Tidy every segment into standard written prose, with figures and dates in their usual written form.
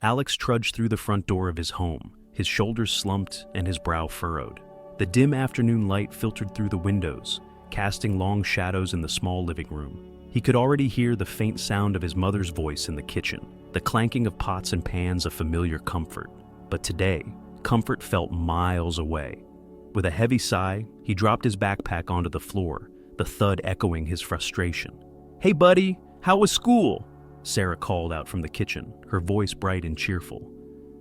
Alex trudged through the front door of his home, his shoulders slumped and his brow furrowed. The dim afternoon light filtered through the windows, casting long shadows in the small living room. He could already hear the faint sound of his mother's voice in the kitchen, the clanking of pots and pans a familiar comfort. But today, comfort felt miles away. With a heavy sigh, he dropped his backpack onto the floor, the thud echoing his frustration. "Hey buddy, how was school?" Sarah called out from the kitchen, her voice bright and cheerful.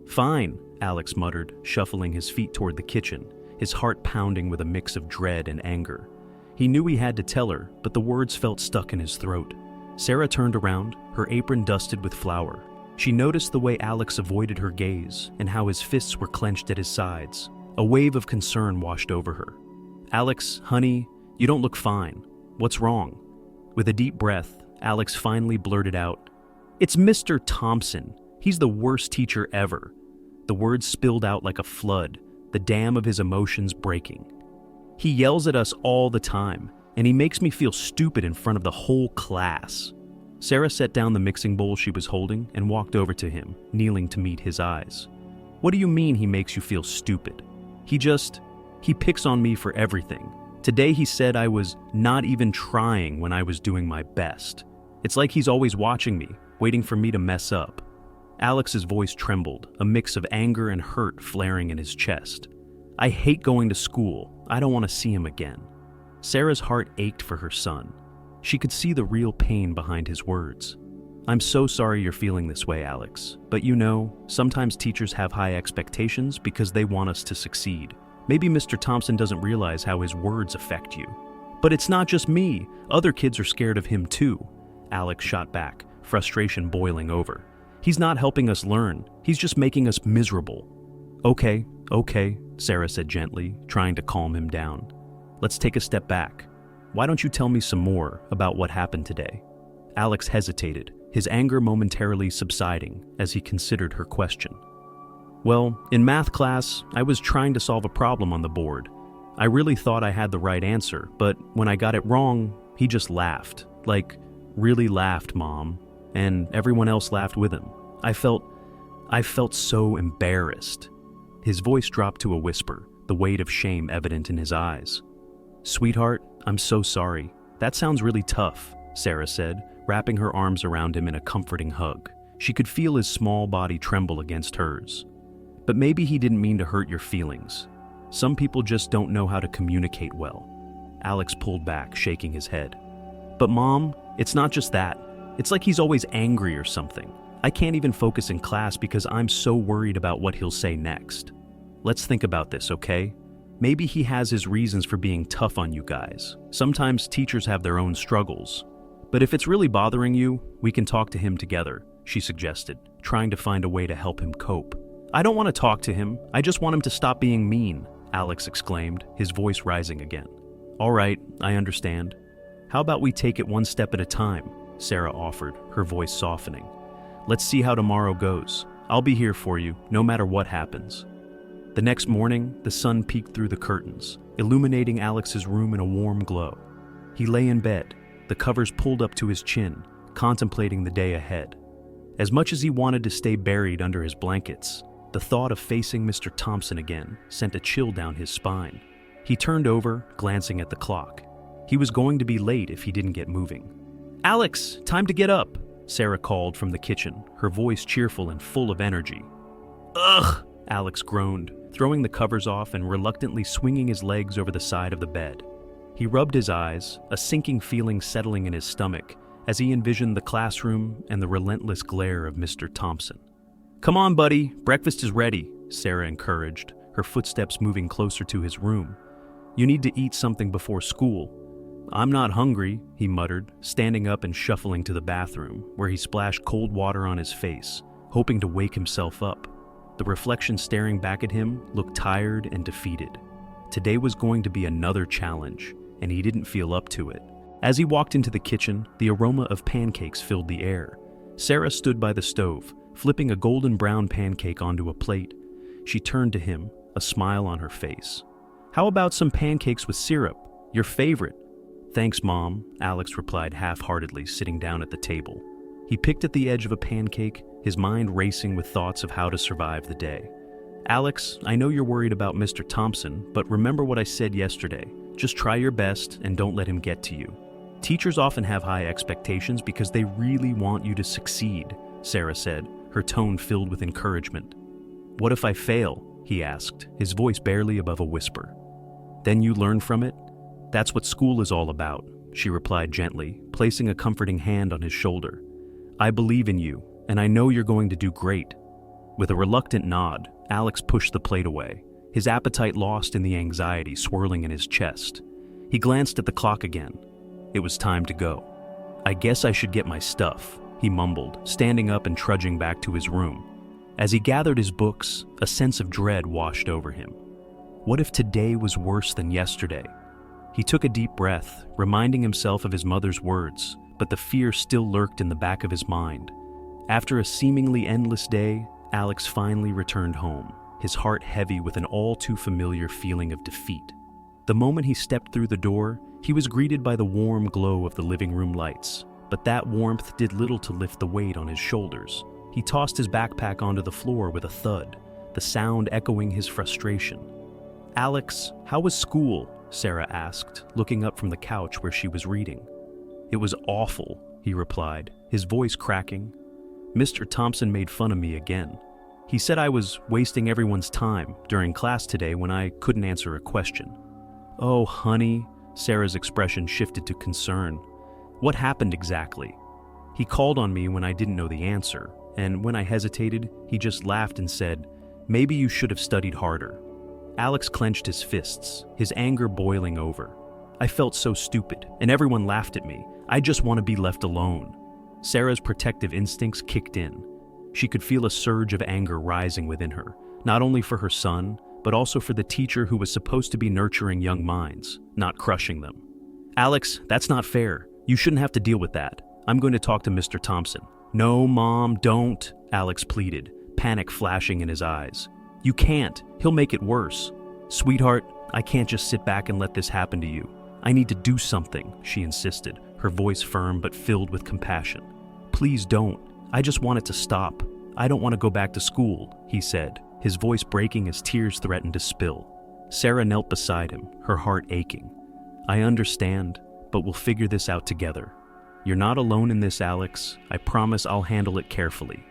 "Fine," Alex muttered, shuffling his feet toward the kitchen, his heart pounding with a mix of dread and anger. He knew he had to tell her, but the words felt stuck in his throat. Sarah turned around, her apron dusted with flour. She noticed the way Alex avoided her gaze and how his fists were clenched at his sides. A wave of concern washed over her. "Alex, honey, you don't look fine. What's wrong?" With a deep breath, Alex finally blurted out, "It's Mr. Thompson. He's the worst teacher ever." The words spilled out like a flood, the dam of his emotions breaking. "He yells at us all the time, and he makes me feel stupid in front of the whole class." Sarah set down the mixing bowl she was holding and walked over to him, kneeling to meet his eyes. "What do you mean he makes you feel stupid?" He picks on me for everything. Today he said I was not even trying when I was doing my best. It's like he's always watching me, waiting for me to mess up." Alex's voice trembled, a mix of anger and hurt flaring in his chest. "I hate going to school. I don't want to see him again." Sarah's heart ached for her son. She could see the real pain behind his words. "I'm so sorry you're feeling this way, Alex. But you know, sometimes teachers have high expectations because they want us to succeed. Maybe Mr. Thompson doesn't realize how his words affect you." "But it's not just me. Other kids are scared of him too," Alex shot back, frustration boiling over. "He's not helping us learn. He's just making us miserable." Okay, Sarah said gently, trying to calm him down. "Let's take a step back. Why don't you tell me some more about what happened today?" Alex hesitated, his anger momentarily subsiding as he considered her question. "Well, in math class, I was trying to solve a problem on the board. I really thought I had the right answer, but when I got it wrong, he just laughed. Like, really laughed, Mom. And everyone else laughed with him. I felt so embarrassed." His voice dropped to a whisper, the weight of shame evident in his eyes. "Sweetheart, I'm so sorry. That sounds really tough," Sarah said, wrapping her arms around him in a comforting hug. She could feel his small body tremble against hers. "But maybe he didn't mean to hurt your feelings. Some people just don't know how to communicate well." Alex pulled back, shaking his head. "But Mom, it's not just that. It's like he's always angry or something. I can't even focus in class because I'm so worried about what he'll say next. Let's think about this, okay? Maybe he has his reasons for being tough on you guys. Sometimes teachers have their own struggles. But if it's really bothering you, we can talk to him together," she suggested, trying to find a way to help him cope. "I don't want to talk to him. I just want him to stop being mean," Alex exclaimed, his voice rising again. "All right, I understand. How about we take it one step at a time?" Sarah offered, her voice softening. "Let's see how tomorrow goes. I'll be here for you, no matter what happens." The next morning, the sun peeked through the curtains, illuminating Alex's room in a warm glow. He lay in bed, the covers pulled up to his chin, contemplating the day ahead. As much as he wanted to stay buried under his blankets, the thought of facing Mr. Thompson again sent a chill down his spine. He turned over, glancing at the clock. He was going to be late if he didn't get moving. "Alex, time to get up," Sarah called from the kitchen, her voice cheerful and full of energy. "Ugh," Alex groaned, throwing the covers off and reluctantly swinging his legs over the side of the bed. He rubbed his eyes, a sinking feeling settling in his stomach as he envisioned the classroom and the relentless glare of Mr. Thompson. "Come on, buddy, breakfast is ready," Sarah encouraged, her footsteps moving closer to his room. "You need to eat something before school." "I'm not hungry," he muttered, standing up and shuffling to the bathroom, where he splashed cold water on his face, hoping to wake himself up. The reflection staring back at him looked tired and defeated. Today was going to be another challenge, and he didn't feel up to it. As he walked into the kitchen, the aroma of pancakes filled the air. Sarah stood by the stove, flipping a golden brown pancake onto a plate. She turned to him, a smile on her face. "How about some pancakes with syrup? Your favorite." "Thanks, Mom," Alex replied half-heartedly, sitting down at the table. He picked at the edge of a pancake, his mind racing with thoughts of how to survive the day. Alex, I know you're worried about Mr. Thompson, but remember what I said yesterday. Just try your best and don't let him get to you. Teachers often have high expectations because they really want you to succeed, Sarah said, her tone filled with encouragement. What if I fail? He asked, his voice barely above a whisper. Then you learn from it? That's what school is all about, she replied gently, placing a comforting hand on his shoulder. I believe in you, and I know you're going to do great. With a reluctant nod, Alex pushed the plate away, his appetite lost in the anxiety swirling in his chest. He glanced at the clock again. It was time to go. I guess I should get my stuff, he mumbled, standing up and trudging back to his room. As he gathered his books, a sense of dread washed over him. What if today was worse than yesterday? He took a deep breath, reminding himself of his mother's words, but the fear still lurked in the back of his mind. After a seemingly endless day, Alex finally returned home, his heart heavy with an all-too-familiar feeling of defeat. The moment he stepped through the door, he was greeted by the warm glow of the living room lights, but that warmth did little to lift the weight on his shoulders. He tossed his backpack onto the floor with a thud, the sound echoing his frustration. Alex, how was school? Sarah asked, looking up from the couch where she was reading. It was awful, he replied, his voice cracking. Mr. Thompson made fun of me again. He said I was wasting everyone's time during class today when I couldn't answer a question. Oh, honey, Sarah's expression shifted to concern. What happened exactly? He called on me when I didn't know the answer, and when I hesitated, he just laughed and said, maybe you should have studied harder. Alex clenched his fists, his anger boiling over. I felt so stupid, and everyone laughed at me. I just want to be left alone. Sarah's protective instincts kicked in. She could feel a surge of anger rising within her, not only for her son, but also for the teacher who was supposed to be nurturing young minds, not crushing them. Alex, that's not fair. You shouldn't have to deal with that. I'm going to talk to Mr. Thompson. No, Mom, don't, Alex pleaded, panic flashing in his eyes. You can't. He'll make it worse. Sweetheart, I can't just sit back and let this happen to you. I need to do something, she insisted, her voice firm but filled with compassion. Please don't. I just want it to stop. I don't want to go back to school, he said, his voice breaking as tears threatened to spill. Sarah knelt beside him, her heart aching. I understand, but we'll figure this out together. You're not alone in this, Alex. I promise I'll handle it carefully.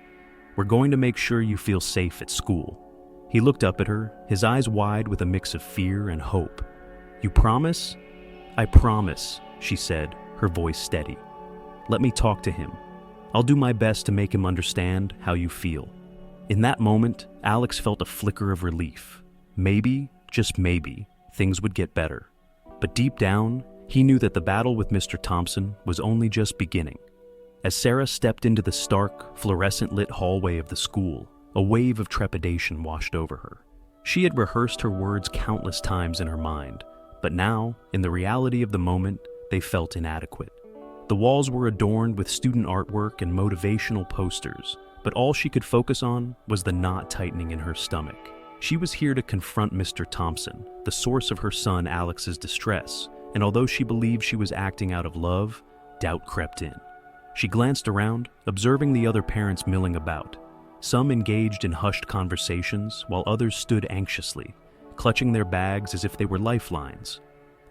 We're going to make sure you feel safe at school. He looked up at her, his eyes wide with a mix of fear and hope. You promise? I promise, she said, her voice steady. Let me talk to him. I'll do my best to make him understand how you feel. In that moment, Alex felt a flicker of relief. Maybe, just maybe, things would get better. But deep down, he knew that the battle with Mr. Thompson was only just beginning. As Sarah stepped into the stark, fluorescent-lit hallway of the school, a wave of trepidation washed over her. She had rehearsed her words countless times in her mind, but now, in the reality of the moment, they felt inadequate. The walls were adorned with student artwork and motivational posters, but all she could focus on was the knot tightening in her stomach. She was here to confront Mr. Thompson, the source of her son Alex's distress, and although she believed she was acting out of love, doubt crept in. She glanced around, observing the other parents milling about. Some engaged in hushed conversations, while others stood anxiously, clutching their bags as if they were lifelines.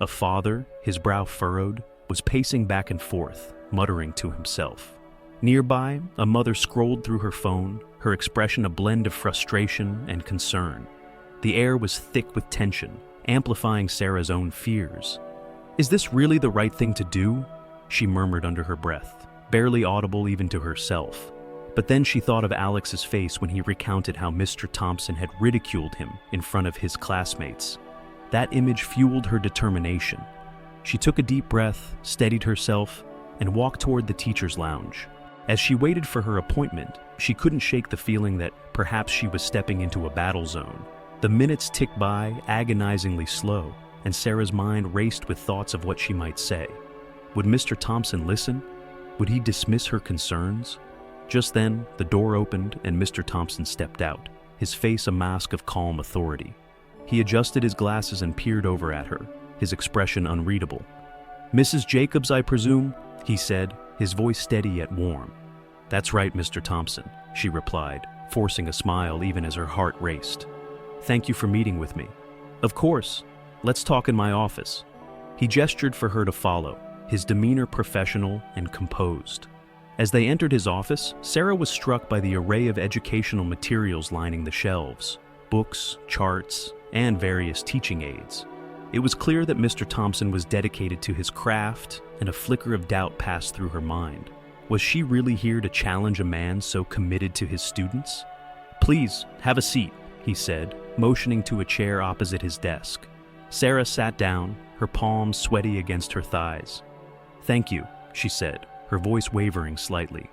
A father, his brow furrowed, was pacing back and forth, muttering to himself. Nearby, a mother scrolled through her phone, her expression a blend of frustration and concern. The air was thick with tension, amplifying Sarah's own fears. Is this really the right thing to do? She murmured under her breath, barely audible even to herself. But then she thought of Alex's face when he recounted how Mr. Thompson had ridiculed him in front of his classmates. That image fueled her determination. She took a deep breath, steadied herself, and walked toward the teacher's lounge. As she waited for her appointment, she couldn't shake the feeling that perhaps she was stepping into a battle zone. The minutes ticked by, agonizingly slow, and Sarah's mind raced with thoughts of what she might say. Would Mr. Thompson listen? Would he dismiss her concerns? Just then, the door opened and Mr. Thompson stepped out, his face a mask of calm authority. He adjusted his glasses and peered over at her, his expression unreadable. Mrs. Jacobs, I presume, he said, his voice steady yet warm. "That's right, Mr. Thompson," she replied, forcing a smile even as her heart raced. "Thank you for meeting with me." "Of course. Let's talk in my office." He gestured for her to follow, his demeanor professional and composed. As they entered his office, Sarah was struck by the array of educational materials lining the shelves: books, charts, and various teaching aids. It was clear that Mr. Thompson was dedicated to his craft, and a flicker of doubt passed through her mind. Was she really here to challenge a man so committed to his students? "Please, have a seat," he said, motioning to a chair opposite his desk. Sarah sat down, her palms sweaty against her thighs. "Thank you," she said, her voice wavering slightly.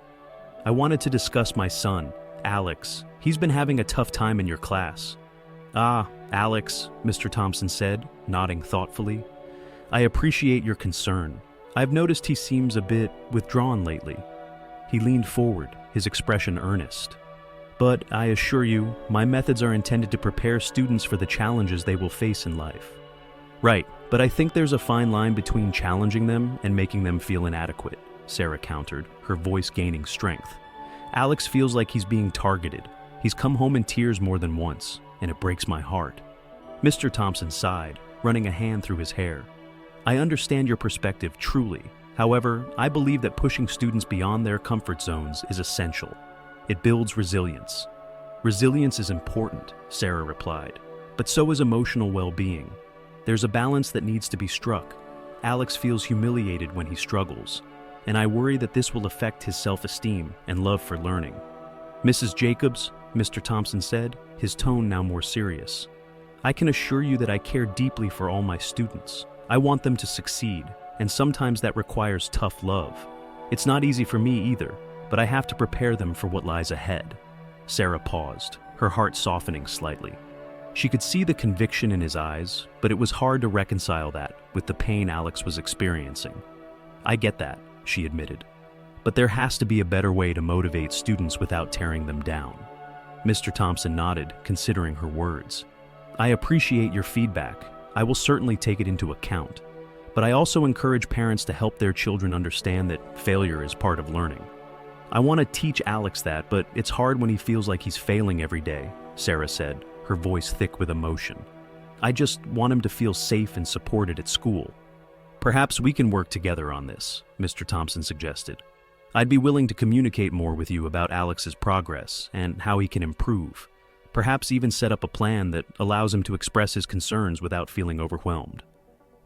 "I wanted to discuss my son, Alex. He's been having a tough time in your class." "Ah, Alex," Mr. Thompson said, nodding thoughtfully. "I appreciate your concern. I've noticed he seems a bit withdrawn lately." He leaned forward, his expression earnest. "But I assure you, my methods are intended to prepare students for the challenges they will face in life." "Right, but I think there's a fine line between challenging them and making them feel inadequate," Sarah countered, her voice gaining strength. "Alex feels like he's being targeted. He's come home in tears more than once, and it breaks my heart." Mr. Thompson sighed, running a hand through his hair. "I understand your perspective, truly. However, I believe that pushing students beyond their comfort zones is essential. It builds resilience." "Resilience is important," Sarah replied, "but so is emotional well-being. There's a balance that needs to be struck. Alex feels humiliated when he struggles, and I worry that this will affect his self-esteem and love for learning." "Mrs. Jacobs," Mr. Thompson said, his tone now more serious, "I can assure you that I care deeply for all my students. I want them to succeed, and sometimes that requires tough love. It's not easy for me either, but I have to prepare them for what lies ahead." Sarah paused, her heart softening slightly. She could see the conviction in his eyes, but it was hard to reconcile that with the pain Alex was experiencing. "I get that," she admitted, "but there has to be a better way to motivate students without tearing them down." Mr. Thompson nodded, considering her words. "I appreciate your feedback. I will certainly take it into account. But I also encourage parents to help their children understand that failure is part of learning." "I want to teach Alex that, but it's hard when he feels like he's failing every day," Sarah said, her voice thick with emotion. "I just want him to feel safe and supported at school." "Perhaps we can work together on this," Mr. Thompson suggested. "I'd be willing to communicate more with you about Alex's progress and how he can improve. Perhaps even set up a plan that allows him to express his concerns without feeling overwhelmed."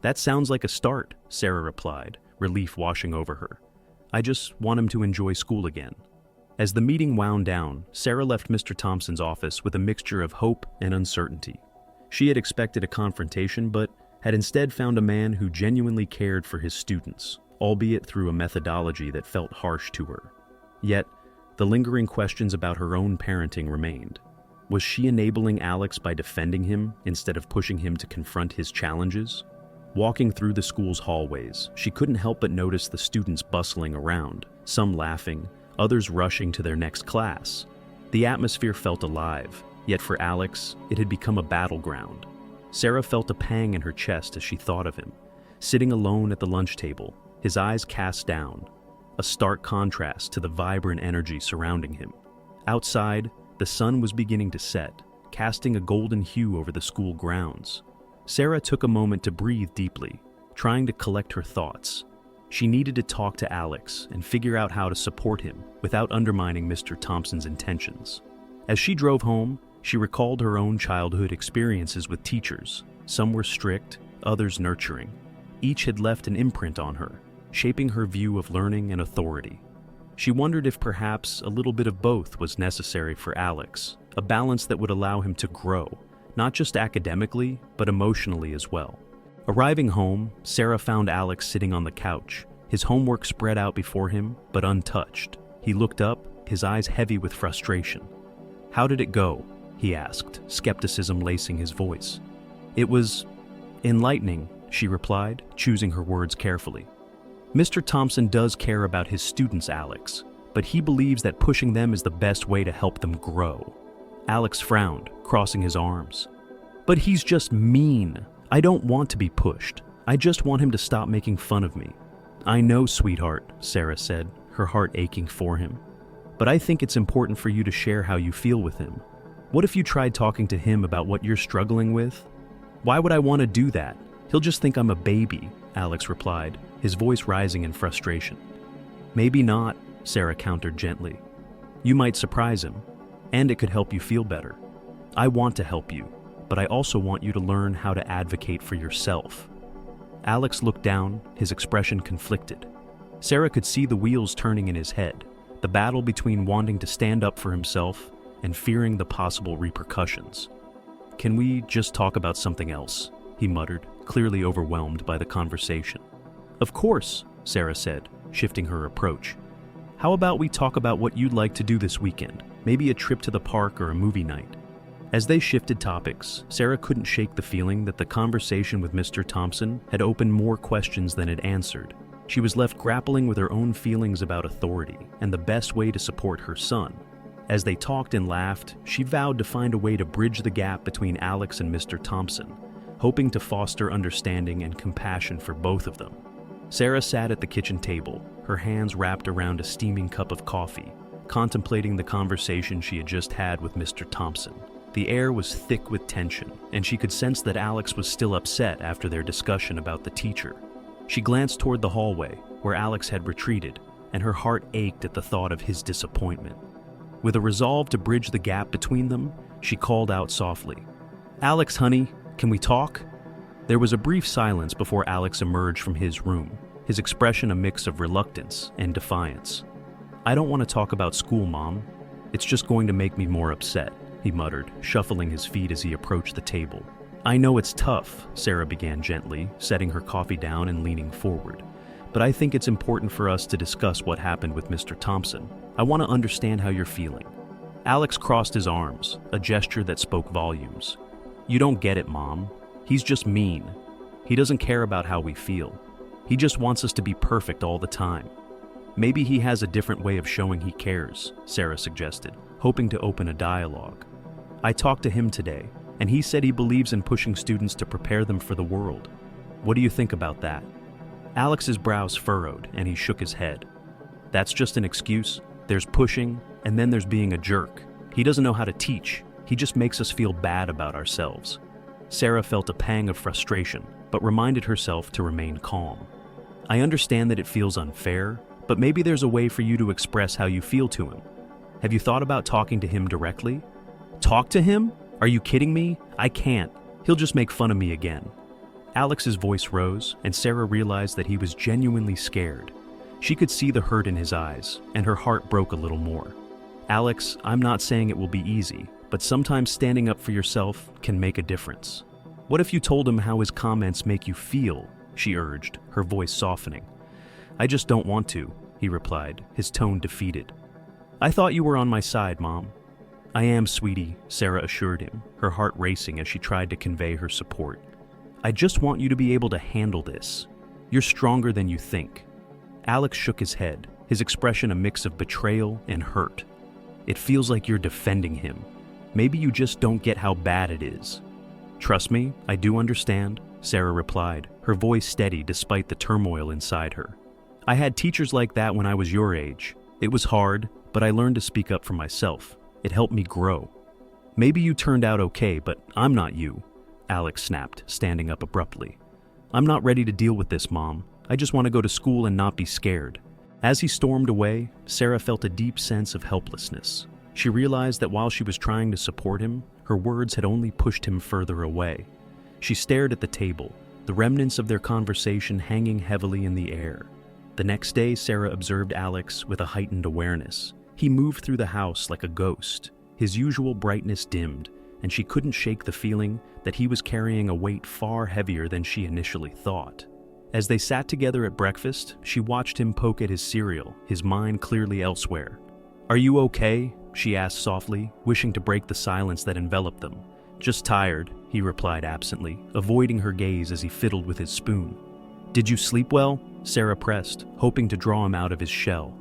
"That sounds like a start," Sarah replied, relief washing over her. "I just want him to enjoy school again." As the meeting wound down, Sarah left Mr. Thompson's office with a mixture of hope and uncertainty. She had expected a confrontation, but had instead found a man who genuinely cared for his students, albeit through a methodology that felt harsh to her. Yet, the lingering questions about her own parenting remained. Was she enabling Alex by defending him instead of pushing him to confront his challenges? Walking through the school's hallways, she couldn't help but notice the students bustling around, some laughing, others rushing to their next class. The atmosphere felt alive, yet for Alex, it had become a battleground. Sarah felt a pang in her chest as she thought of him, sitting alone at the lunch table, his eyes cast down, a stark contrast to the vibrant energy surrounding him. Outside, the sun was beginning to set, casting a golden hue over the school grounds. Sarah took a moment to breathe deeply, trying to collect her thoughts. She needed to talk to Alex and figure out how to support him without undermining Mr. Thompson's intentions. As she drove home, she recalled her own childhood experiences with teachers. Some were strict, others nurturing. Each had left an imprint on her, shaping her view of learning and authority. She wondered if perhaps a little bit of both was necessary for Alex, a balance that would allow him to grow, not just academically, but emotionally as well. Arriving home, Sarah found Alex sitting on the couch, his homework spread out before him, but untouched. He looked up, his eyes heavy with frustration. "How did it go?" he asked, skepticism lacing his voice. "It was enlightening," she replied, choosing her words carefully. "Mr. Thompson does care about his students, Alex, but he believes that pushing them is the best way to help them grow." Alex frowned, crossing his arms. "But he's just mean. I don't want to be pushed. I just want him to stop making fun of me." "I know, sweetheart," Sarah said, her heart aching for him. but I think it's important for you to share how you feel with him. What if you tried talking to him about what you're struggling with?" "Why would I want to do that? He'll just think I'm a baby," Alex replied, his voice rising in frustration. "Maybe not," Sarah countered gently. "You might surprise him, and it could help you feel better. I want to help you, but I also want you to learn how to advocate for yourself." Alex looked down, his expression conflicted. Sarah could see the wheels turning in his head, the battle between wanting to stand up for himself and fearing the possible repercussions. "Can we just talk about something else?" he muttered, clearly overwhelmed by the conversation. "Of course," Sarah said, shifting her approach. "How about we talk about what you'd like to do this weekend? Maybe a trip to the park or a movie night?" As they shifted topics, Sarah couldn't shake the feeling that the conversation with Mr. Thompson had opened more questions than it answered. She was left grappling with her own feelings about authority and the best way to support her son. As they talked and laughed, she vowed to find a way to bridge the gap between Alex and Mr. Thompson, hoping to foster understanding and compassion for both of them. Sarah sat at the kitchen table, her hands wrapped around a steaming cup of coffee, contemplating the conversation she had just had with Mr. Thompson. The air was thick with tension, and she could sense that Alex was still upset after their discussion about the teacher. She glanced toward the hallway, where Alex had retreated, and her heart ached at the thought of his disappointment. With a resolve to bridge the gap between them, she called out softly, "Alex, honey, can we talk?" There was a brief silence before Alex emerged from his room, his expression a mix of reluctance and defiance. "I don't want to talk about school, Mom. It's just going to make me more upset," he muttered, shuffling his feet as he approached the table. "I know it's tough," Sarah began gently, setting her coffee down and leaning forward. "But I think it's important for us to discuss what happened with Mr. Thompson. I want to understand how you're feeling." Alex crossed his arms, a gesture that spoke volumes. "You don't get it, Mom. He's just mean. He doesn't care about how we feel. He just wants us to be perfect all the time." "Maybe he has a different way of showing he cares," Sarah suggested, hoping to open a dialogue. "I talked to him today, and he said he believes in pushing students to prepare them for the world. What do you think about that?" Alex's brows furrowed, and he shook his head. "That's just an excuse. There's pushing, and then there's being a jerk. He doesn't know how to teach. He just makes us feel bad about ourselves." Sarah felt a pang of frustration, but reminded herself to remain calm. "I understand that it feels unfair, but maybe there's a way for you to express how you feel to him. Have you thought about talking to him directly?" "Talk to him? Are you kidding me? I can't. He'll just make fun of me again." Alex's voice rose, and Sarah realized that he was genuinely scared. She could see the hurt in his eyes, and her heart broke a little more. "Alex, I'm not saying it will be easy, but sometimes standing up for yourself can make a difference. What if you told him how his comments make you feel?" she urged, her voice softening. "I just don't want to," he replied, his tone defeated. "I thought you were on my side, Mom." "I am, sweetie," Sarah assured him, her heart racing as she tried to convey her support. "I just want you to be able to handle this. You're stronger than you think." Alex shook his head, his expression a mix of betrayal and hurt. "It feels like you're defending him. Maybe you just don't get how bad it is." "Trust me, I do understand," Sarah replied, her voice steady despite the turmoil inside her. "I had teachers like that when I was your age. It was hard, but I learned to speak up for myself. It helped me grow." "Maybe you turned out okay, but I'm not you," Alex snapped, standing up abruptly. "I'm not ready to deal with this, Mom. I just want to go to school and not be scared." As he stormed away, Sarah felt a deep sense of helplessness. She realized that while she was trying to support him, her words had only pushed him further away. She stared at the table, the remnants of their conversation hanging heavily in the air. The next day, Sarah observed Alex with a heightened awareness. He moved through the house like a ghost. His usual brightness dimmed, and she couldn't shake the feeling that he was carrying a weight far heavier than she initially thought. As they sat together at breakfast, she watched him poke at his cereal, his mind clearly elsewhere. "Are you okay?" she asked softly, wishing to break the silence that enveloped them. "Just tired," he replied absently, avoiding her gaze as he fiddled with his spoon. "Did you sleep well?" Sarah pressed, hoping to draw him out of his shell.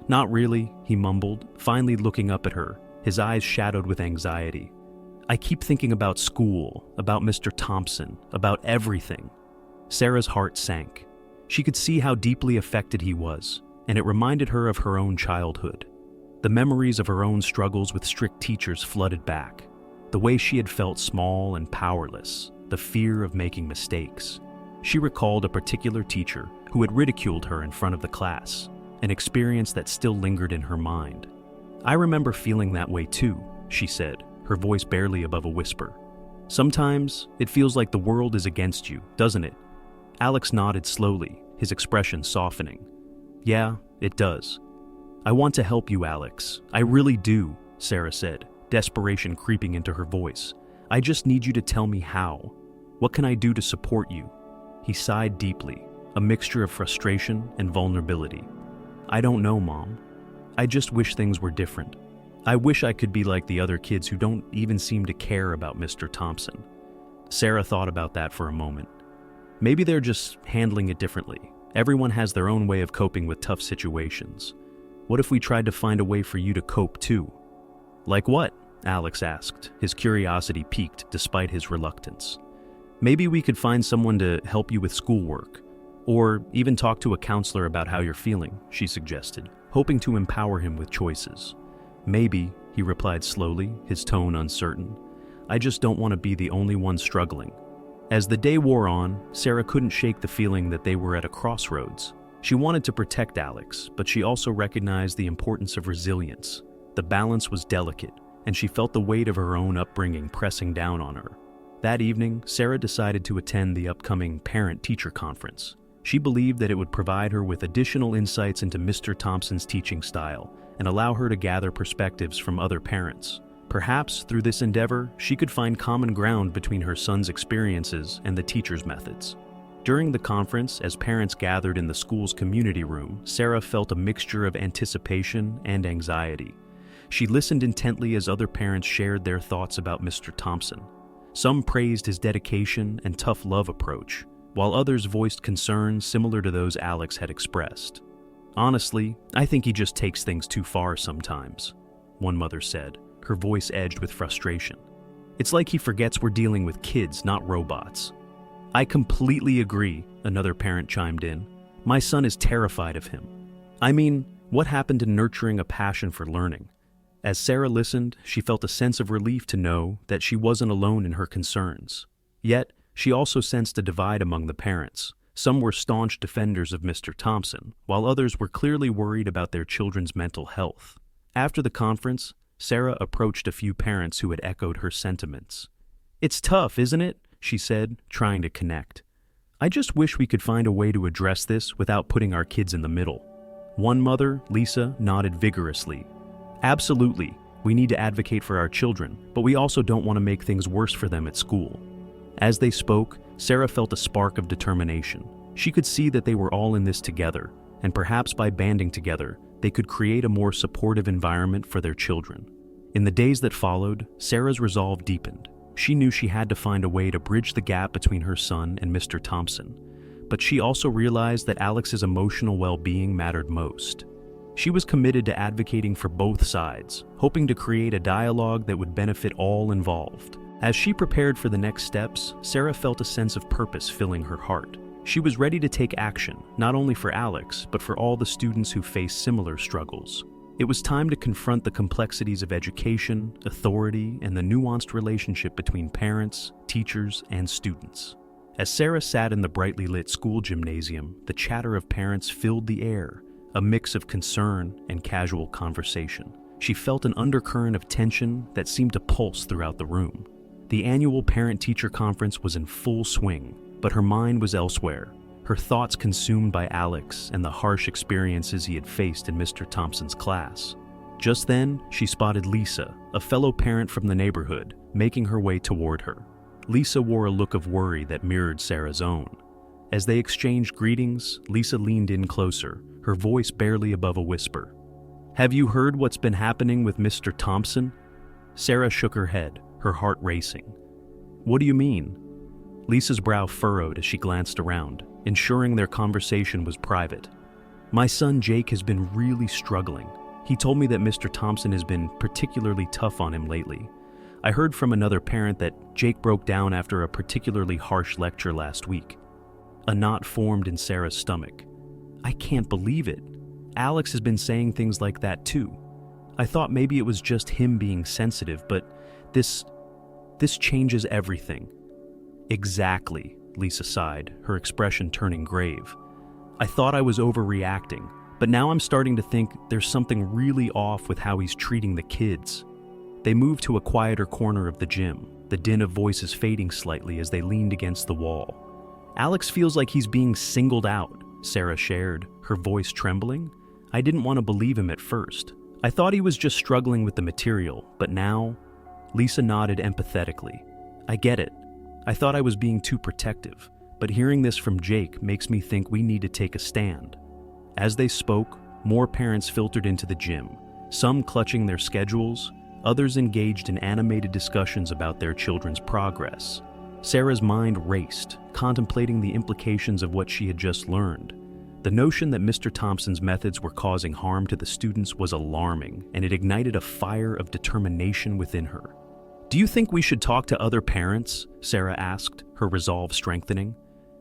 "Not really," he mumbled, finally looking up at her, his eyes shadowed with anxiety. "I keep thinking about school, about Mr. Thompson, about everything." Sarah's heart sank. She could see how deeply affected he was, and it reminded her of her own childhood. The memories of her own struggles with strict teachers flooded back. The way she had felt small and powerless, the fear of making mistakes. She recalled a particular teacher who had ridiculed her in front of the class, an experience that still lingered in her mind. "I remember feeling that way too," she said, her voice barely above a whisper. "Sometimes it feels like the world is against you, doesn't it?" Alex nodded slowly, his expression softening. "Yeah, it does." "I want to help you, Alex. I really do," Sarah said, desperation creeping into her voice. "I just need you to tell me how. What can I do to support you?" He sighed deeply, a mixture of frustration and vulnerability. "I don't know, Mom. I just wish things were different. I wish I could be like the other kids who don't even seem to care about Mr. Thompson." Sarah thought about that for a moment. Maybe they're just handling it differently. Everyone has their own way of coping with tough situations. What if we tried to find a way for you to cope too? "Like what?" Alex asked, his curiosity piqued despite his reluctance. "Maybe we could find someone to help you with schoolwork, or even talk to a counselor about how you're feeling," she suggested, hoping to empower him with choices. "Maybe," he replied slowly, his tone uncertain. "I just don't want to be the only one struggling." As the day wore on, Sarah couldn't shake the feeling that they were at a crossroads. She wanted to protect Alex, but she also recognized the importance of resilience. The balance was delicate, and she felt the weight of her own upbringing pressing down on her. That evening, Sarah decided to attend the upcoming parent-teacher conference. She believed that it would provide her with additional insights into Mr. Thompson's teaching style and allow her to gather perspectives from other parents. Perhaps through this endeavor, she could find common ground between her son's experiences and the teacher's methods. During the conference, as parents gathered in the school's community room, Sarah felt a mixture of anticipation and anxiety. She listened intently as other parents shared their thoughts about Mr. Thompson. Some praised his dedication and tough love approach, while others voiced concerns similar to those Alex had expressed. "Honestly, I think he just takes things too far sometimes," one mother said, her voice edged with frustration. "It's like he forgets we're dealing with kids, not robots." "I completely agree," another parent chimed in. "My son is terrified of him. I mean, what happened to nurturing a passion for learning?" As Sarah listened, she felt a sense of relief to know that she wasn't alone in her concerns. Yet, she also sensed a divide among the parents. Some were staunch defenders of Mr. Thompson, while others were clearly worried about their children's mental health. After the conference, Sarah approached a few parents who had echoed her sentiments. "It's tough, isn't it?" she said, trying to connect. "I just wish we could find a way to address this without putting our kids in the middle." One mother, Lisa, nodded vigorously. "Absolutely, we need to advocate for our children, but we also don't want to make things worse for them at school." As they spoke, Sarah felt a spark of determination. She could see that they were all in this together, and perhaps by banding together, they could create a more supportive environment for their children. In the days that followed, Sarah's resolve deepened. She knew she had to find a way to bridge the gap between her son and Mr. Thompson, but she also realized that Alex's emotional well-being mattered most. She was committed to advocating for both sides, hoping to create a dialogue that would benefit all involved. As she prepared for the next steps, Sarah felt a sense of purpose filling her heart. She was ready to take action, not only for Alex, but for all the students who face similar struggles. It was time to confront the complexities of education, authority, and the nuanced relationship between parents, teachers, and students. As Sarah sat in the brightly lit school gymnasium, the chatter of parents filled the air, a mix of concern and casual conversation. She felt an undercurrent of tension that seemed to pulse throughout the room. The annual parent-teacher conference was in full swing, but her mind was elsewhere, her thoughts consumed by Alex and the harsh experiences he had faced in Mr. Thompson's class. Just then, she spotted Lisa, a fellow parent from the neighborhood, making her way toward her. Lisa wore a look of worry that mirrored Sarah's own. As they exchanged greetings, Lisa leaned in closer, her voice barely above a whisper. "Have you heard what's been happening with Mr. Thompson?" Sarah shook her head, her heart racing. "What do you mean?" Lisa's brow furrowed as she glanced around, ensuring their conversation was private. "My son Jake has been really struggling. He told me that Mr. Thompson has been particularly tough on him lately. I heard from another parent that Jake broke down after a particularly harsh lecture last week." A knot formed in Sarah's stomach. "I can't believe it. Alex has been saying things like that too." I thought maybe it was just him being sensitive, but this changes everything." "Exactly," Lisa sighed, her expression turning grave. "I thought I was overreacting, but now I'm starting to think there's something really off with how he's treating the kids." They moved to a quieter corner of the gym, the din of voices fading slightly as they leaned against the wall. "Alex feels like he's being singled out," Sarah shared, her voice trembling. "I didn't want to believe him at first. I thought he was just struggling with the material, but now—" Lisa nodded empathetically. "I get it. I thought I was being too protective, but hearing this from Jake makes me think we need to take a stand." As they spoke, more parents filtered into the gym, some clutching their schedules, others engaged in animated discussions about their children's progress. Sarah's mind raced, contemplating the implications of what she had just learned. The notion that Mr. Thompson's methods were causing harm to the students was alarming, and it ignited a fire of determination within her. "Do you think we should talk to other parents?" Sarah asked, her resolve strengthening.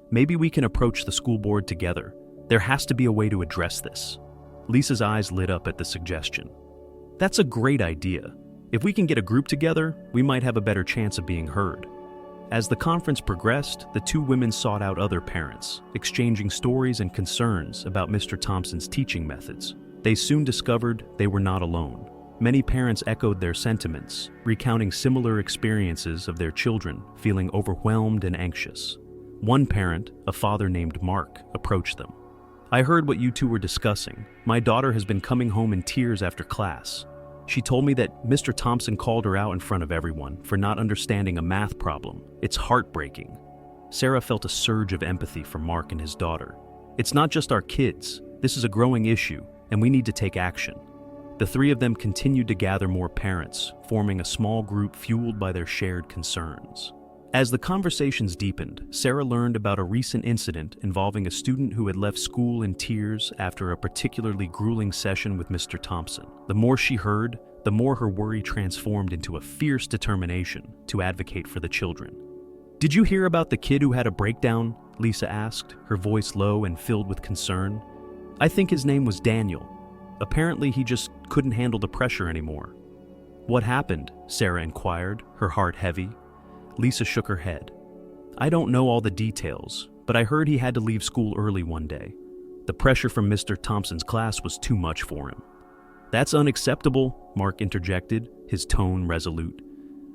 "Maybe we can approach the school board together. There has to be a way to address this." Lisa's eyes lit up at the suggestion. "That's a great idea. If we can get a group together, we might have a better chance of being heard." As the conference progressed, the two women sought out other parents, exchanging stories and concerns about Mr. Thompson's teaching methods. They soon discovered they were not alone. Many parents echoed their sentiments, recounting similar experiences of their children feeling overwhelmed and anxious. One parent, a father named Mark, approached them. "I heard what you two were discussing. My daughter has been coming home in tears after class. She told me that Mr. Thompson called her out in front of everyone for not understanding a math problem. It's heartbreaking." Sarah felt a surge of empathy for Mark and his daughter. "It's not just our kids. This is a growing issue, and we need to take action." The three of them continued to gather more parents, forming a small group fueled by their shared concerns. As the conversations deepened, Sarah learned about a recent incident involving a student who had left school in tears after a particularly grueling session with Mr. Thompson. The more she heard, the more her worry transformed into a fierce determination to advocate for the children. "Did you hear about the kid who had a breakdown?" Lisa asked, her voice low and filled with concern. "I think his name was Daniel. Apparently he just couldn't handle the pressure anymore." "What happened?" Sarah inquired, her heart heavy. Lisa shook her head. "I don't know all the details, but I heard he had to leave school early one day. The pressure from Mr. Thompson's class was too much for him." "That's unacceptable," Mark interjected, his tone resolute.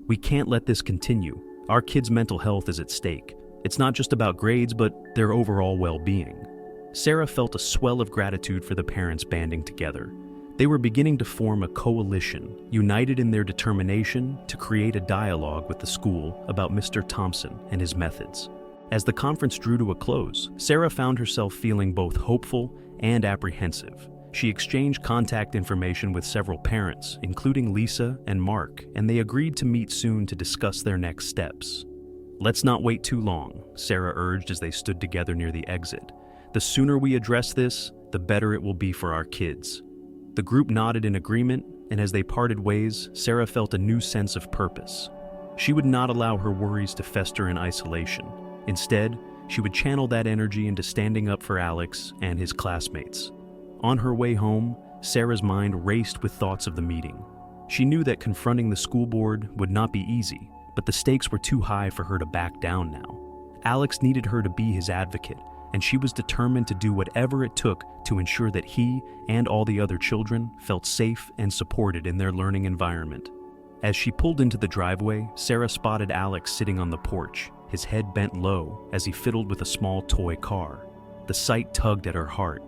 "We can't let this continue. Our kids' mental health is at stake. It's not just about grades, but their overall well-being." Sarah felt a swell of gratitude for the parents banding together. They were beginning to form a coalition, united in their determination to create a dialogue with the school about Mr. Thompson and his methods. As the conference drew to a close, Sarah found herself feeling both hopeful and apprehensive. She exchanged contact information with several parents, including Lisa and Mark, and they agreed to meet soon to discuss their next steps. "Let's not wait too long," Sarah urged as they stood together near the exit. "The sooner we address this, the better it will be for our kids." The group nodded in agreement, and as they parted ways, Sarah felt a new sense of purpose. She would not allow her worries to fester in isolation. Instead, she would channel that energy into standing up for Alex and his classmates. On her way home, Sarah's mind raced with thoughts of the meeting. She knew that confronting the school board would not be easy, but the stakes were too high for her to back down now. Alex needed her to be his advocate, and she was determined to do whatever it took to ensure that he and all the other children felt safe and supported in their learning environment. As she pulled into the driveway, Sarah spotted Alex sitting on the porch, his head bent low as he fiddled with a small toy car. The sight tugged at her heart.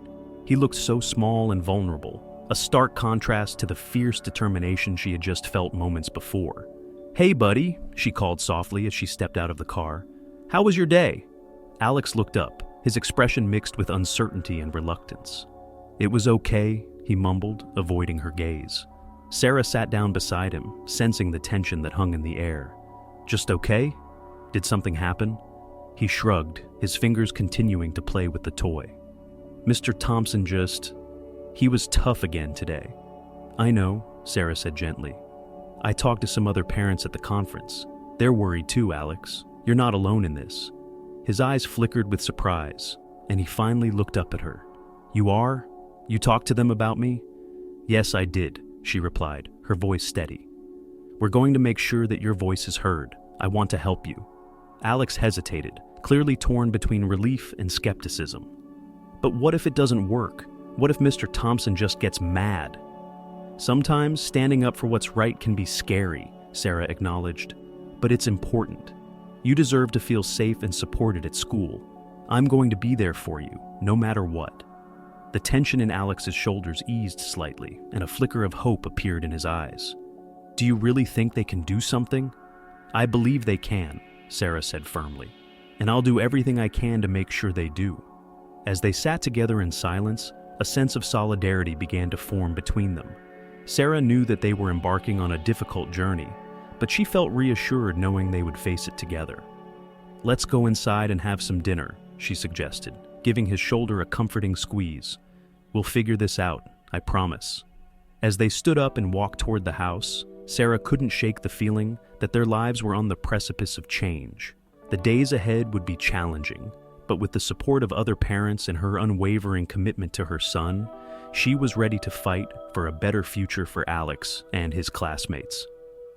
He looked so small and vulnerable, a stark contrast to the fierce determination she had just felt moments before. "Hey, buddy," she called softly as she stepped out of the car. "How was your day?" Alex looked up, his expression mixed with uncertainty and reluctance. "It was okay," he mumbled, avoiding her gaze. Sarah sat down beside him, sensing the tension that hung in the air. "Just okay? Did something happen?" He shrugged, his fingers continuing to play with the toy. "Mr. Thompson he was tough again today." "I know," Sarah said gently. "I talked to some other parents at the conference. They're worried too, Alex. You're not alone in this." His eyes flickered with surprise, and he finally looked up at her. "You are? You talked to them about me?" "Yes, I did. she replied, her voice steady. "We're going to make sure that your voice is heard. I want to help you." Alex hesitated, clearly torn between relief and skepticism. But what if it doesn't work? What if Mr. Thompson just gets mad? "Sometimes standing up for what's right can be scary," Sarah acknowledged, "but it's important. You deserve to feel safe and supported at school. I'm going to be there for you, no matter what." The tension in Alex's shoulders eased slightly, and a flicker of hope appeared in his eyes. "Do you really think they can do something?" "I believe they can," Sarah said firmly, "and I'll do everything I can to make sure they do." As they sat together in silence, a sense of solidarity began to form between them. Sarah knew that they were embarking on a difficult journey, but she felt reassured knowing they would face it together. "Let's go inside and have some dinner," she suggested, giving his shoulder a comforting squeeze. "We'll figure this out, I promise." As they stood up and walked toward the house, Sarah couldn't shake the feeling that their lives were on the precipice of change. The days ahead would be challenging, but with the support of other parents and her unwavering commitment to her son, she was ready to fight for a better future for Alex and his classmates.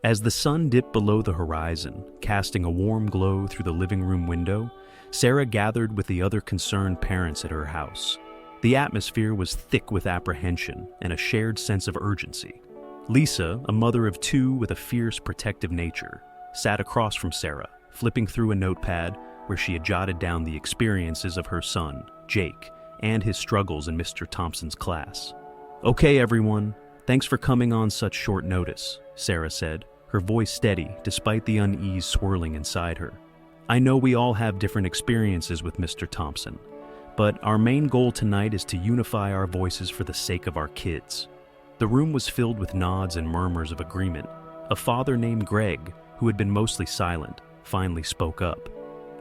As the sun dipped below the horizon, casting a warm glow through the living room window, Sarah gathered with the other concerned parents at her house. The atmosphere was thick with apprehension and a shared sense of urgency. Lisa, a mother of two with a fierce, protective nature, sat across from Sarah, flipping through a notepad where she had jotted down the experiences of her son, Jake, and his struggles in Mr. Thompson's class. "Okay, everyone, thanks for coming on such short notice," Sarah said, her voice steady despite the unease swirling inside her. "I know we all have different experiences with Mr. Thompson, but our main goal tonight is to unify our voices for the sake of our kids." The room was filled with nods and murmurs of agreement. A father named Greg, who had been mostly silent, finally spoke up.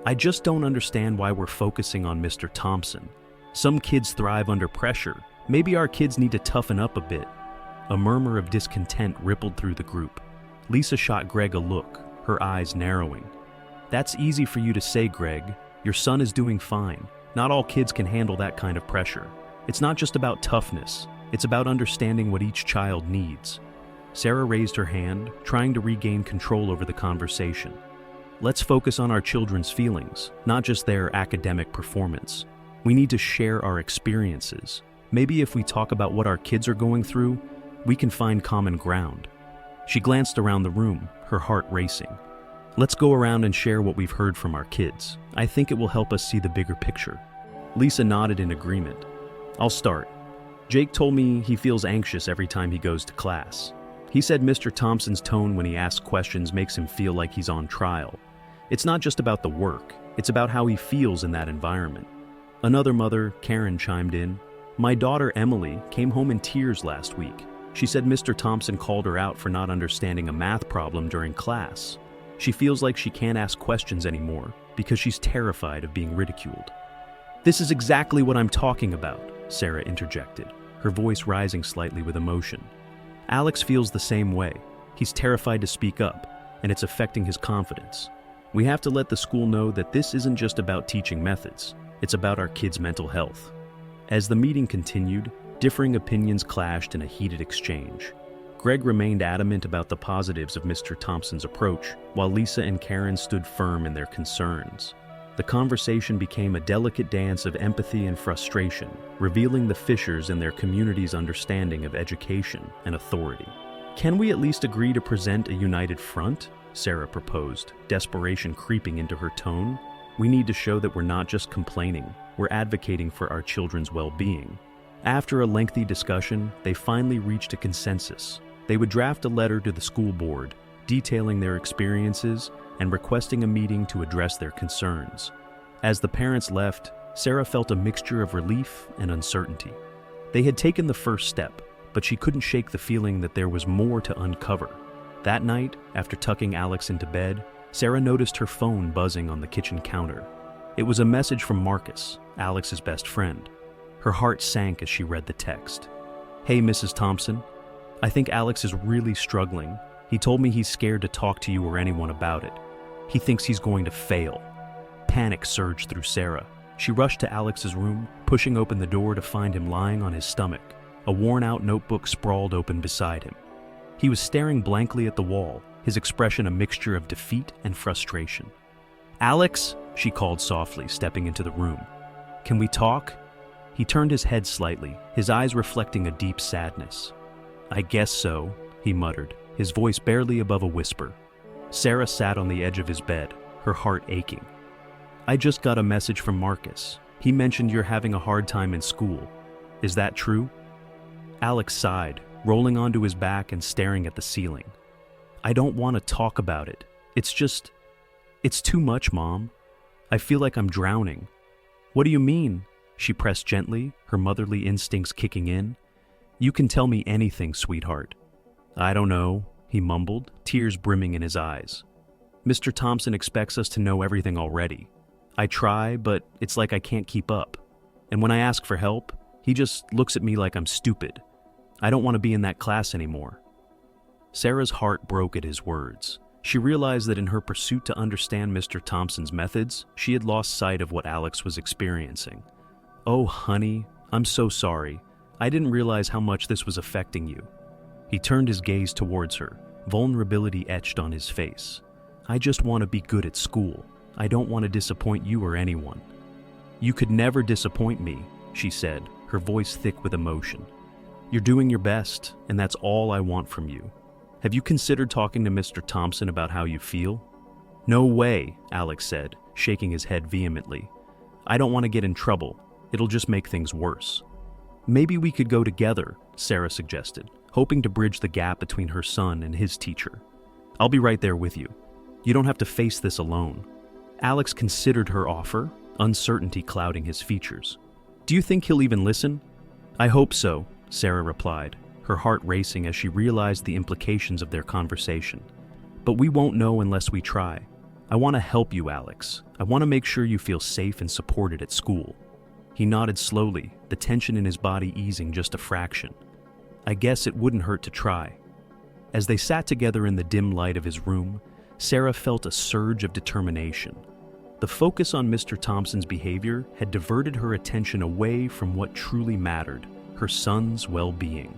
"I just don't understand why we're focusing on Mr. Thompson. Some kids thrive under pressure. Maybe our kids need to toughen up a bit." A murmur of discontent rippled through the group. Lisa shot Greg a look, her eyes narrowing. "That's easy for you to say, Greg. Your son is doing fine. Not all kids can handle that kind of pressure. It's not just about toughness. It's about understanding what each child needs." Sarah raised her hand, trying to regain control over the conversation. "Let's focus on our children's feelings, not just their academic performance. We need to share our experiences. Maybe if we talk about what our kids are going through, we can find common ground." She glanced around the room, her heart racing. "Let's go around and share what we've heard from our kids. I think it will help us see the bigger picture." Lisa nodded in agreement. "I'll start. Jake told me he feels anxious every time he goes to class. He said Mr. Thompson's tone when he asks questions makes him feel like he's on trial. It's not just about the work, it's about how he feels in that environment." Another mother, Karen, chimed in. "My daughter, Emily, came home in tears last week. She said Mr. Thompson called her out for not understanding a math problem during class. She feels like she can't ask questions anymore because she's terrified of being ridiculed." "This is exactly what I'm talking about," Sarah interjected, her voice rising slightly with emotion. "Alex feels the same way. He's terrified to speak up, and it's affecting his confidence. We have to let the school know that this isn't just about teaching methods, it's about our kids' mental health." As the meeting continued, differing opinions clashed in a heated exchange. Greg remained adamant about the positives of Mr. Thompson's approach, while Lisa and Karen stood firm in their concerns. The conversation became a delicate dance of empathy and frustration, revealing the fissures in their community's understanding of education and authority. "Can we at least agree to present a united front?" Sarah proposed, desperation creeping into her tone. "We need to show that we're not just complaining, we're advocating for our children's well-being." After a lengthy discussion, they finally reached a consensus. They would draft a letter to the school board, detailing their experiences and requesting a meeting to address their concerns. As the parents left, Sarah felt a mixture of relief and uncertainty. They had taken the first step, but she couldn't shake the feeling that there was more to uncover. That night, after tucking Alex into bed, Sarah noticed her phone buzzing on the kitchen counter. It was a message from Marcus, Alex's best friend. Her heart sank as she read the text. "Hey, Mrs. Thompson. I think Alex is really struggling. He told me he's scared to talk to you or anyone about it. He thinks he's going to fail." Panic surged through Sarah. She rushed to Alex's room, pushing open the door to find him lying on his stomach. A worn-out notebook sprawled open beside him. He was staring blankly at the wall, his expression a mixture of defeat and frustration. "Alex," she called softly, stepping into the room. "Can we talk?" He turned his head slightly, his eyes reflecting a deep sadness. "I guess so," he muttered, his voice barely above a whisper. Sarah sat on the edge of his bed, her heart aching. "I just got a message from Marcus. He mentioned you're having a hard time in school. Is that true?" Alex sighed, rolling onto his back and staring at the ceiling. "I don't want to talk about it. It's too much, Mom. I feel like I'm drowning." "What do you mean?" She pressed gently, her motherly instincts kicking in. "You can tell me anything, sweetheart." "I don't know," he mumbled, tears brimming in his eyes. "Mr. Thompson expects us to know everything already. I try, but it's like I can't keep up. And when I ask for help, he just looks at me like I'm stupid. I don't want to be in that class anymore." Sarah's heart broke at his words. She realized that in her pursuit to understand Mr. Thompson's methods, she had lost sight of what Alex was experiencing. "Oh, honey, I'm so sorry. I didn't realize how much this was affecting you." He turned his gaze towards her, vulnerability etched on his face. "I just want to be good at school. I don't want to disappoint you or anyone." "You could never disappoint me," she said, her voice thick with emotion. "You're doing your best, and that's all I want from you. Have you considered talking to Mr. Thompson about how you feel?" "No way," Alex said, shaking his head vehemently. "I don't want to get in trouble. It'll just make things worse." "Maybe we could go together," Sarah suggested, hoping to bridge the gap between her son and his teacher. "I'll be right there with you. You don't have to face this alone." Alex considered her offer, uncertainty clouding his features. "Do you think he'll even listen?" "I hope so," Sarah replied, her heart racing as she realized the implications of their conversation. "But we won't know unless we try. I want to help you, Alex. I want to make sure you feel safe and supported at school." He nodded slowly, the tension in his body easing just a fraction. "I guess it wouldn't hurt to try." As they sat together in the dim light of his room, Sarah felt a surge of determination. The focus on Mr. Thompson's behavior had diverted her attention away from what truly mattered, her son's well-being.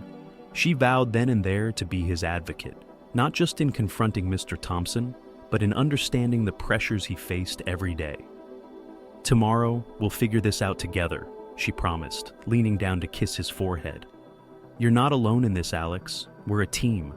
She vowed then and there to be his advocate, not just in confronting Mr. Thompson, but in understanding the pressures he faced every day. "Tomorrow, we'll figure this out together," she promised, leaning down to kiss his forehead. "You're not alone in this, Alex. We're a team."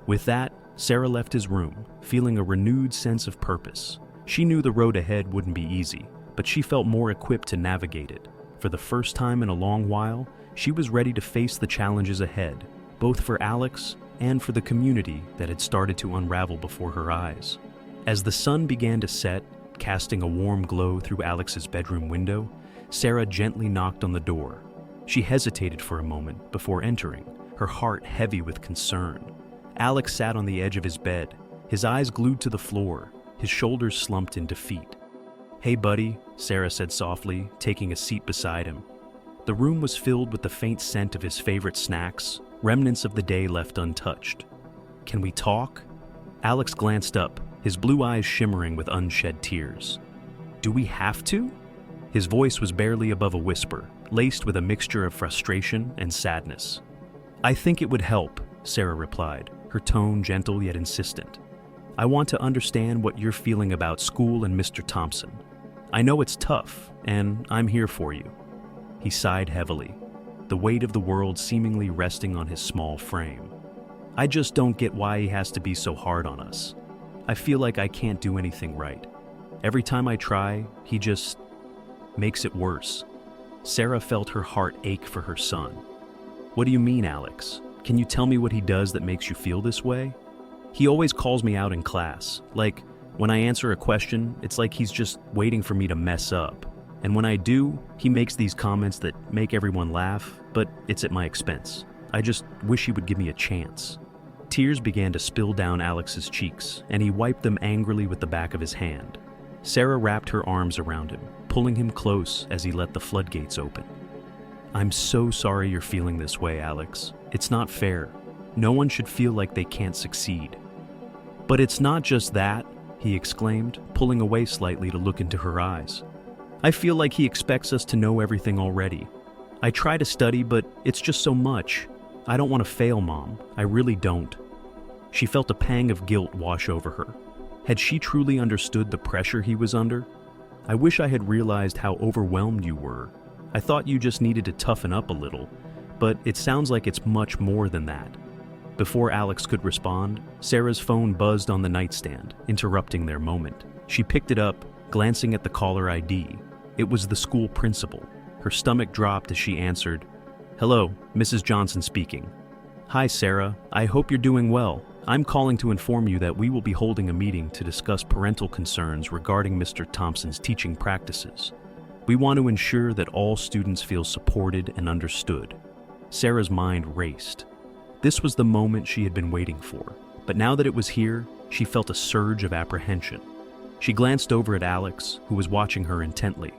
With that, Sarah left his room, feeling a renewed sense of purpose. She knew the road ahead wouldn't be easy, but she felt more equipped to navigate it. For the first time in a long while, she was ready to face the challenges ahead, both for Alex and for the community that had started to unravel before her eyes. As the sun began to set, casting a warm glow through Alex's bedroom window, Sarah gently knocked on the door. She hesitated for a moment before entering, her heart heavy with concern. Alex sat on the edge of his bed, his eyes glued to the floor, his shoulders slumped in defeat. "Hey, buddy," Sarah said softly, taking a seat beside him. The room was filled with the faint scent of his favorite snacks, remnants of the day left untouched. "Can we talk?" Alex glanced up, his blue eyes shimmering with unshed tears. "Do we have to?" His voice was barely above a whisper, laced with a mixture of frustration and sadness. "I think it would help," Sarah replied, her tone gentle yet insistent. "I want to understand what you're feeling about school and Mr. Thompson. I know it's tough, and I'm here for you." He sighed heavily, the weight of the world seemingly resting on his small frame. "I just don't get why he has to be so hard on us. I feel like I can't do anything right. Every time I try, he just makes it worse." Sarah felt her heart ache for her son. "What do you mean, Alex? Can you tell me what he does that makes you feel this way?" "He always calls me out in class. Like, when I answer a question, it's like he's just waiting for me to mess up. And when I do, he makes these comments that make everyone laugh, but it's at my expense. I just wish he would give me a chance." Tears began to spill down Alex's cheeks, and he wiped them angrily with the back of his hand. Sarah wrapped her arms around him, pulling him close as he let the floodgates open. "I'm so sorry you're feeling this way, Alex. It's not fair. No one should feel like they can't succeed." "But it's not just that," he exclaimed, pulling away slightly to look into her eyes. "I feel like he expects us to know everything already. I try to study, but it's just so much. I don't want to fail, Mom. I really don't. She felt a pang of guilt wash over her. Had she truly understood the pressure he was under? I wish I had realized how overwhelmed you were. I thought you just needed to toughen up a little, but it sounds like it's much more than that. Before Alex could respond, Sarah's phone buzzed on the nightstand, interrupting their moment. She picked it up, glancing at the caller ID. It was the school principal. Her stomach dropped as she answered, "Hello, Mrs. Johnson speaking." "Hi, Sarah. I hope you're doing well. I'm calling to inform you that we will be holding a meeting to discuss parental concerns regarding Mr. Thompson's teaching practices. We want to ensure that all students feel supported and understood." Sarah's mind raced. This was the moment she had been waiting for, but now that it was here, she felt a surge of apprehension. She glanced over at Alex, who was watching her intently.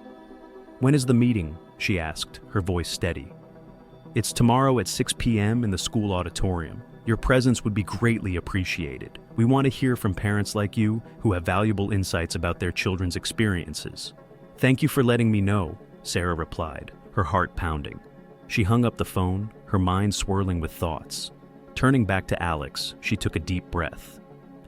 "When is the meeting?" she asked, her voice steady. "It's tomorrow at 6 p.m. in the school auditorium. Your presence would be greatly appreciated. We want to hear from parents like you who have valuable insights about their children's experiences." "Thank you for letting me know," Sarah replied, her heart pounding. She hung up the phone, her mind swirling with thoughts. Turning back to Alex, she took a deep breath.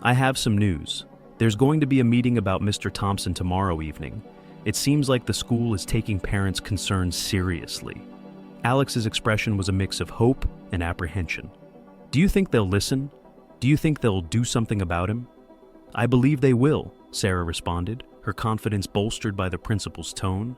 "I have some news. There's going to be a meeting about Mr. Thompson tomorrow evening. It seems like the school is taking parents' concerns seriously." Alex's expression was a mix of hope and apprehension. "Do you think they'll listen? Do you think they'll do something about him?" "I believe they will," Sarah responded, her confidence bolstered by the principal's tone.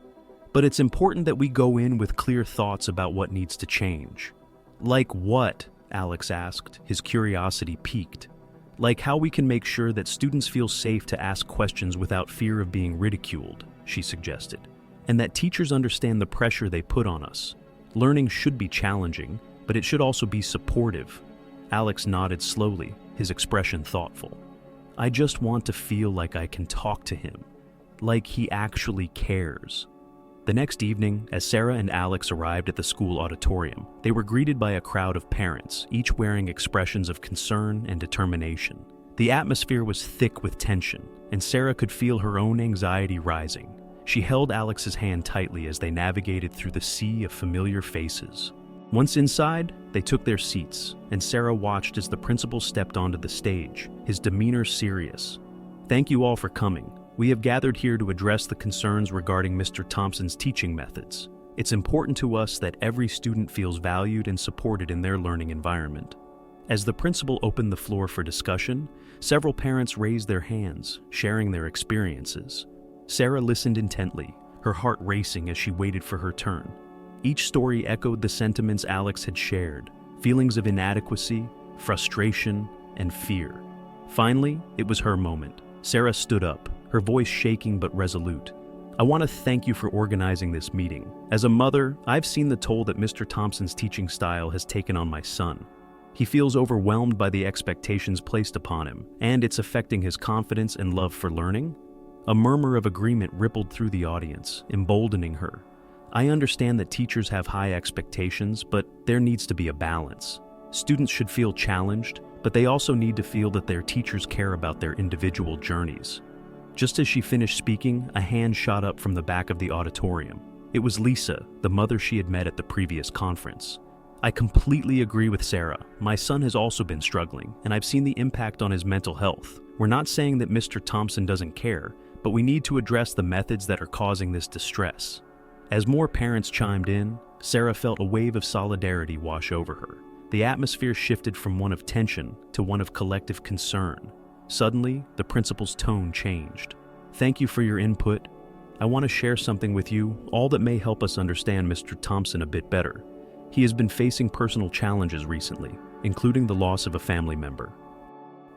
"But it's important that we go in with clear thoughts about what needs to change." "Like what?" Alex asked, his curiosity piqued. "Like how we can make sure that students feel safe to ask questions without fear of being ridiculed," she suggested, "and that teachers understand the pressure they put on us. Learning should be challenging, but it should also be supportive." Alex nodded slowly, his expression thoughtful. "I just want to feel like I can talk to him, like he actually cares." The next evening, as Sarah and Alex arrived at the school auditorium, they were greeted by a crowd of parents, each wearing expressions of concern and determination. The atmosphere was thick with tension, and Sarah could feel her own anxiety rising. She held Alex's hand tightly as they navigated through the sea of familiar faces. Once inside, they took their seats, and Sarah watched as the principal stepped onto the stage, his demeanor serious. "Thank you all for coming. We have gathered here to address the concerns regarding Mr. Thompson's teaching methods. It's important to us that every student feels valued and supported in their learning environment." As the principal opened the floor for discussion, several parents raised their hands, sharing their experiences. Sarah listened intently, her heart racing as she waited for her turn. Each story echoed the sentiments Alex had shared, feelings of inadequacy, frustration, and fear. Finally, it was her moment. Sarah stood up, her voice shaking but resolute. "I want to thank you for organizing this meeting. As a mother, I've seen the toll that Mr. Thompson's teaching style has taken on my son. He feels overwhelmed by the expectations placed upon him, and it's affecting his confidence and love for learning." A murmur of agreement rippled through the audience, emboldening her. "I understand that teachers have high expectations, but there needs to be a balance. Students should feel challenged, but they also need to feel that their teachers care about their individual journeys." Just as she finished speaking, a hand shot up from the back of the auditorium. It was Lisa, the mother she had met at the previous conference. "I completely agree with Sarah. My son has also been struggling, and I've seen the impact on his mental health. We're not saying that Mr. Thompson doesn't care, but we need to address the methods that are causing this distress." As more parents chimed in, Sarah felt a wave of solidarity wash over her. The atmosphere shifted from one of tension to one of collective concern. Suddenly, the principal's tone changed. "Thank you for your input. I want to share something with you, all that may help us understand Mr. Thompson a bit better. He has been facing personal challenges recently, including the loss of a family member."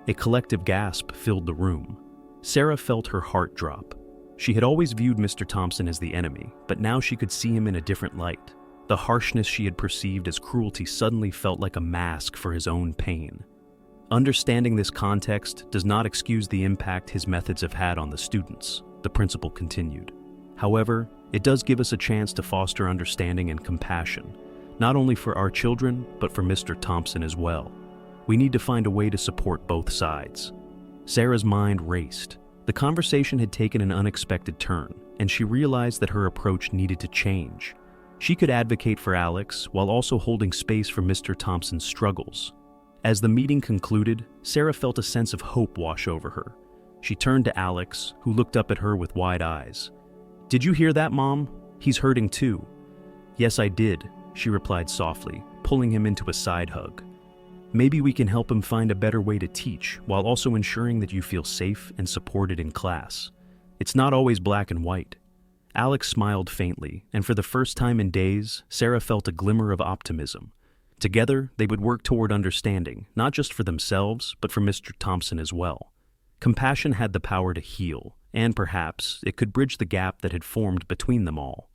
A collective gasp filled the room. Sarah felt her heart drop. She had always viewed Mr. Thompson as the enemy, but now she could see him in a different light. The harshness she had perceived as cruelty suddenly felt like a mask for his own pain. Understanding this context does not excuse the impact his methods have had on the students, the principal continued. However, it does give us a chance to foster understanding and compassion, not only for our children, but for Mr. Thompson as well. We need to find a way to support both sides. Sarah's mind raced. The conversation had taken an unexpected turn, and she realized that her approach needed to change. She could advocate for Alex while also holding space for Mr. Thompson's struggles. As the meeting concluded, Sarah felt a sense of hope wash over her. She turned to Alex, who looked up at her with wide eyes. "Did you hear that, Mom? He's hurting too." "Yes, I did," she replied softly, pulling him into a side hug. "Maybe we can help him find a better way to teach while also ensuring that you feel safe and supported in class. It's not always black and white." Alex smiled faintly, and for the first time in days, Sarah felt a glimmer of optimism. Together, they would work toward understanding, not just for themselves, but for Mr. Thompson as well. Compassion had the power to heal, and perhaps it could bridge the gap that had formed between them all.